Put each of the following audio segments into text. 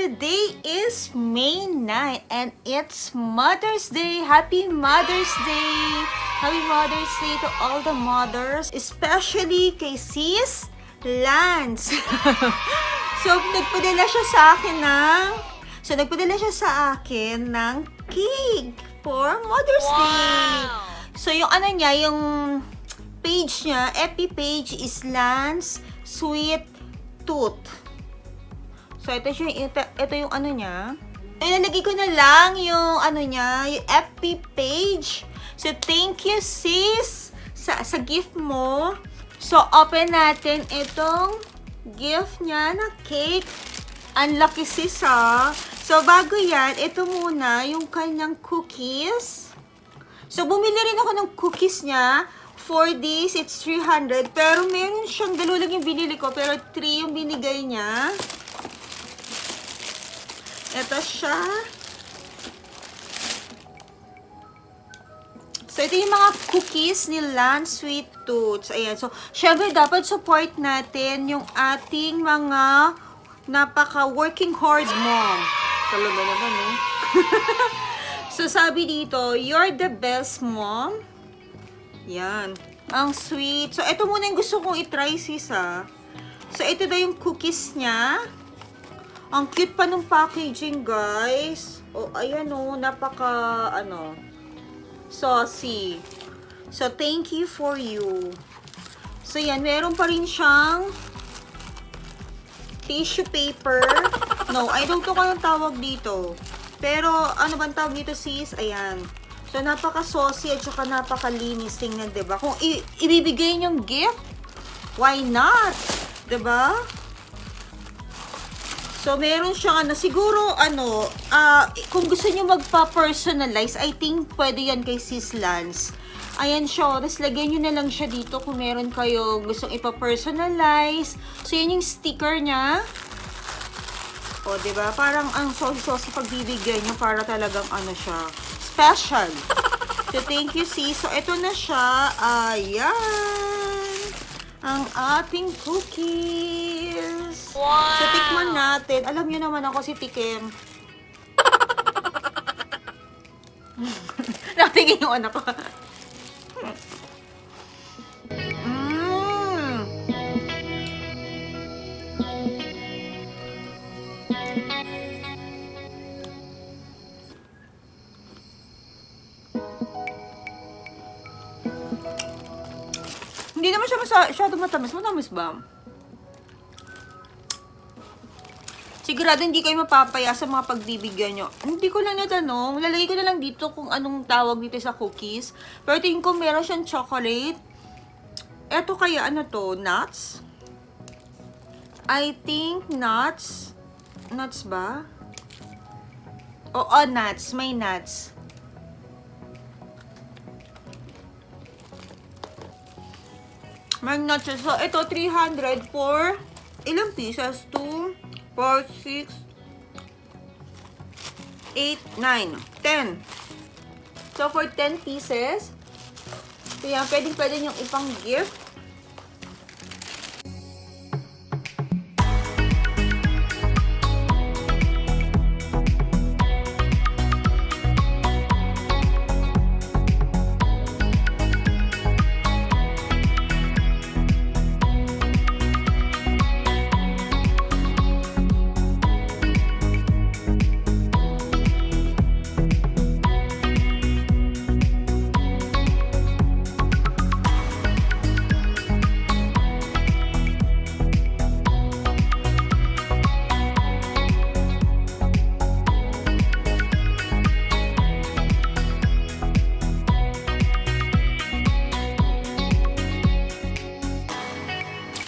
today is May 9 and it's Mother's Day. Happy Mother's Day! Happy Mother's Day to all the mothers, especially kay Sis Lance. Nagpadala siya sa akin ng cake for Mother's Day. So, yung ano niya, yung page niya, FB page is Lance Sweet Tooth. So, ito yung ano niya. Ilalagay ko na lang yung ano niya, yung FB page. So, thank you, sis, sa gift mo. So, open natin itong gift niya na cake. Ang laki, sis, ha. So, bago yan, ito muna yung kanyang cookies. So, bumili rin ako ng cookies niya. For this, it's 300. Pero meron siyang, dalawa lang yung binili ko, pero 3 yung binigay niya. Ito siya. So, ito yung mga cookies ni Lance Sweet Tooths. Ayan. So, syempre, dapat support natin yung ating mga napaka-working hard mom. Talaga naman, eh. So, sabi dito, you're the best mom. Yan. Ang sweet. So, ito muna yung gusto kong itry, sis, ha. So, ito na yung cookies niya. Ang cute pa ng packaging, guys. Oh, ayan, oh. Napaka, saucy. So, thank you for you. So, yan. Meron pa rin siyang tissue paper. No, I don't know kung anong tawag dito. Pero, ano bang tawag dito, sis? Ayan. So, napaka-saucy at saka napaka-linis. Tingnan, diba? Kung ibibigay niyong gift, why not? Diba? So, meron siyang siguro, kung gusto niyo magpa-personalize, I think pwede yan kay Sis Lance. Ayan siya. Tapos, lagyan niyo na lang siya dito kung meron kayong gustong ipa-personalize. So, yan yung sticker niya. O, diba? Parang ang saucy-saucy pagbibigay niyo para talagang siya. Special. So, thank you, sis. So, ito na siya. Ayan. Ang ating cookies. Wow! So, tikman natin. Alam niyo naman ako si Tikim. Nakatingin yung anak ko. Hindi naman siya masyado matamis. Matamis ba? Sigurado hindi kayo mapapaya sa mga pagbibigyan nyo. Hindi ko lang natanong. Lalagay ko na lang dito kung anong tawag dito sa cookies. Pero tingin ko meron siyang chocolate. Eto kaya ano to? Nuts? I think nuts. Nuts ba? Oo, nuts. May nuts. May nuts. So, ito 300 for ilang pieces? 2, 4, 6, 8, 9, 10. So, for 10 pieces, kaya pwede niyong ipang gift.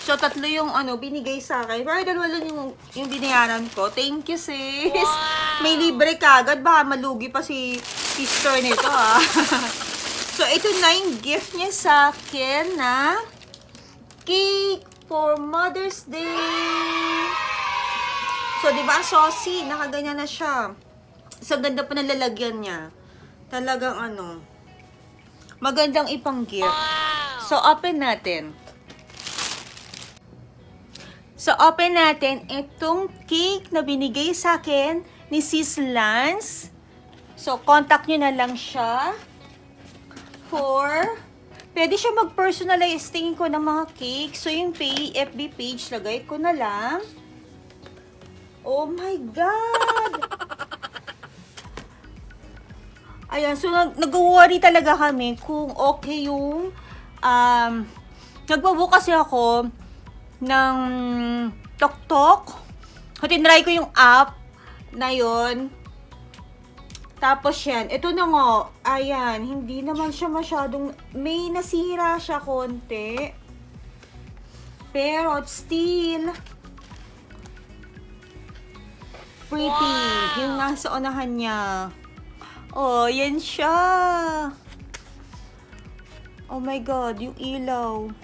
So, 3 yung binigay sa akin. Pero 2 lang yung binayaran ko. Thank you, sis. Wow! May libre kagad. Baka malugi pa si sister nito, ha. So, ito na yung gift niya sa akin na cake for Mother's Day. So, di ba, saucy. Nakaganyan na siya. So, ganda pa na lalagyan niya. Talagang magandang ipang gift. So, open natin. So, open natin itong cake na binigay sa akin ni Sis Lance. So, contact nyo na lang siya pwede siya mag-personalize tingin ko ng mga cake. So, yung FB page, lagay ko na lang. Oh my God! Ayan, so nag-worry talaga kami kung okay yung nagbabook kasi ako ng TokTok. So, tinry ko yung app na yon. Tapos yan, ito na nga, ayan, hindi naman siya masyadong, may nasira siya konti. Pero still, pretty. Wow. Yung nasa unahan niya. Oh, yan siya. Oh my God, yung ilaw.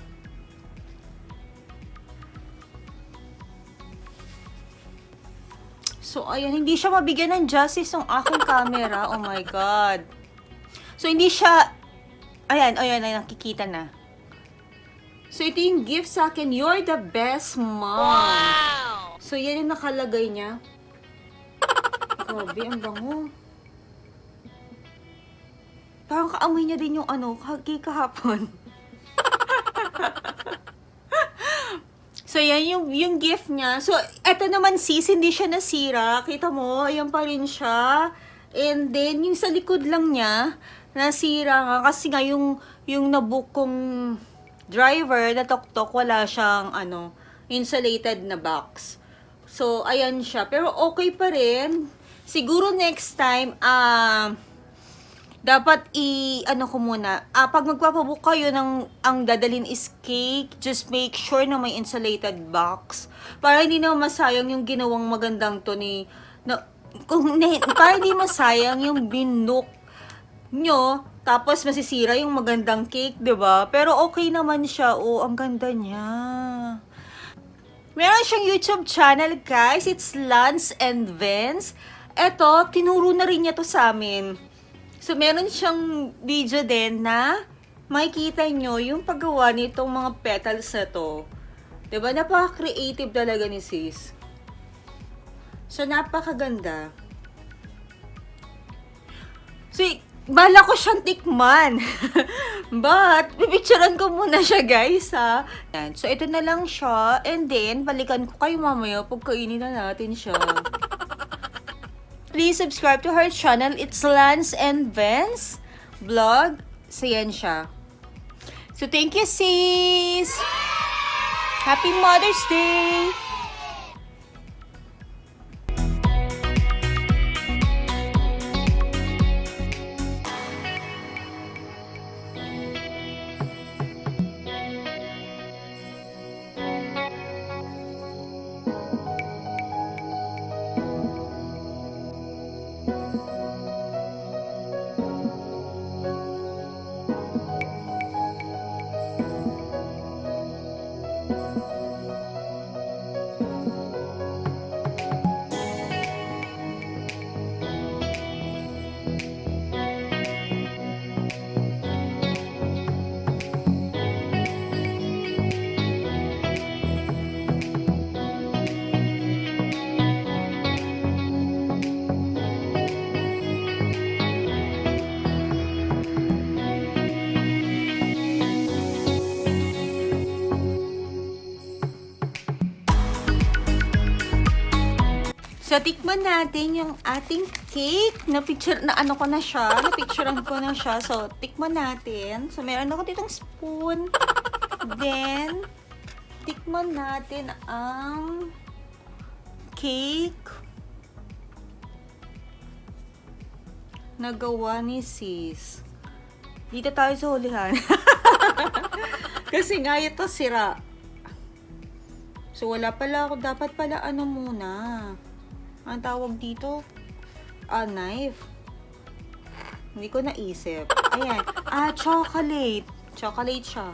So, ayan, hindi siya mabigyan ng justice ng aking camera. Oh my God. So, hindi siya, ayan, nakikita na. So, ito yung gift sa akin. You're the best mom. Wow! So, yan yung nakalagay niya. Grabe, ang bango. Parang kaamoy niya din yung kahapon. So, yan yung gift niya. So, eto naman sis, hindi siya nasira. Kita mo, ayan pa rin siya. And then, yung sa likod lang niya, nasira nga. Kasi nga, yung nabook kong driver na TokTok, wala siyang, insulated na box. So, ayan siya. Pero okay pa rin. Siguro next time, dapat ko muna, pag magpapabook kayo ang dadalhin is cake, just make sure na may insulated box. Para hindi na masayang yung ginawang magandang to para hindi masayang yung binook nyo, tapos masisira yung magandang cake, 'di ba? Pero okay naman siya. Oh, ang ganda niya. Meron siyang YouTube channel, guys. It's Lance and Vince. Eto, tinuro na rin niya to sa amin. So, meron siyang video din na makikita nyo yung paggawa nitong mga petals na to. Diba? Napaka-creative talaga ni sis. So, napakaganda. So, bala ko siyang tikman. But, pipicturean ko muna siya, guys, ha. Yan. So, ito na lang siya. And then, balikan ko kayo mamaya pag kainin na natin siya. Please subscribe to her channel. It's Lance and Vince Vlog. So, yan siya. So, thank you, sis! Happy Mother's Day! So, tikman natin yung ating cake. Na-picturean ko na siya. So, tikman natin. So, meron ako ditong spoon. Then, tikman natin ang cake na gawa ni sis. Dito tayo sa hulihan. Kasi nga ito sira. So, wala pala ako. Dapat pala muna. Ang tawag dito? Knife. Hindi ko naisip. Ayan. Chocolate. Chocolate siya.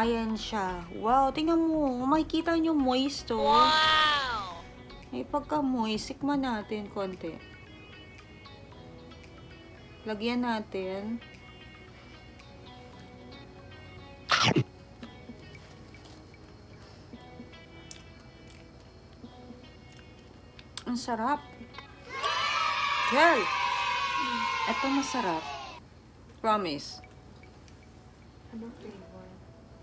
Ayan siya. Wow, tingnan mo. Makikita nyo moist to. Wow! May pagka-moist. Tikman natin konti. Lagyan natin. Ang sarap. Gel. Ito masarap. Promise. Ano flavor?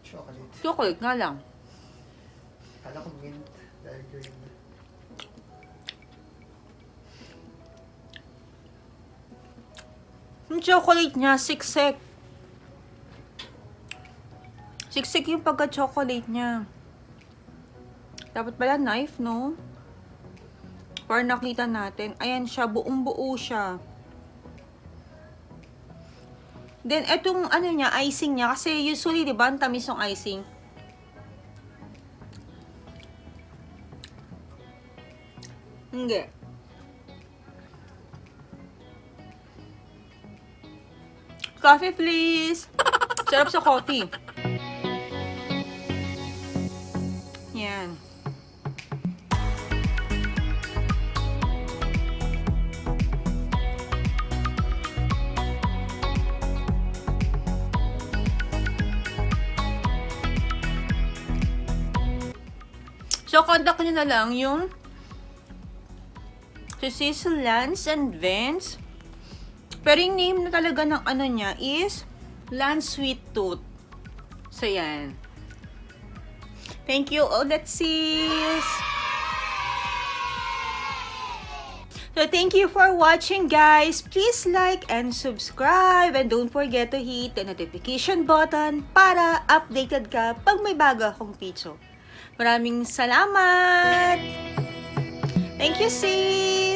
Chocolate. Chocolate nga lang. Kala ko mint dahil green. Yung chocolate niya, siksik. Siksik yung pagka-chocolate niya. Dapat pala knife, no? Para nakita natin. Ayan siya, buong-buo siya. Then, etong ano niya, icing niya. Kasi usually, di ba, ang tamis yung icing. Hindi. Coffee, please. Sarap sa coffee. Yan. So, contact nyo na lang yung Lance and Vince. Pero yung name na talaga ng ano niya is Lance Sweet Tooth. So, yan. Thank you, ulit sis. So, thank you for watching, guys. Please like and subscribe. And don't forget to hit the notification button para updated ka pag may bago akong video. Maraming salamat! Thank you, sis!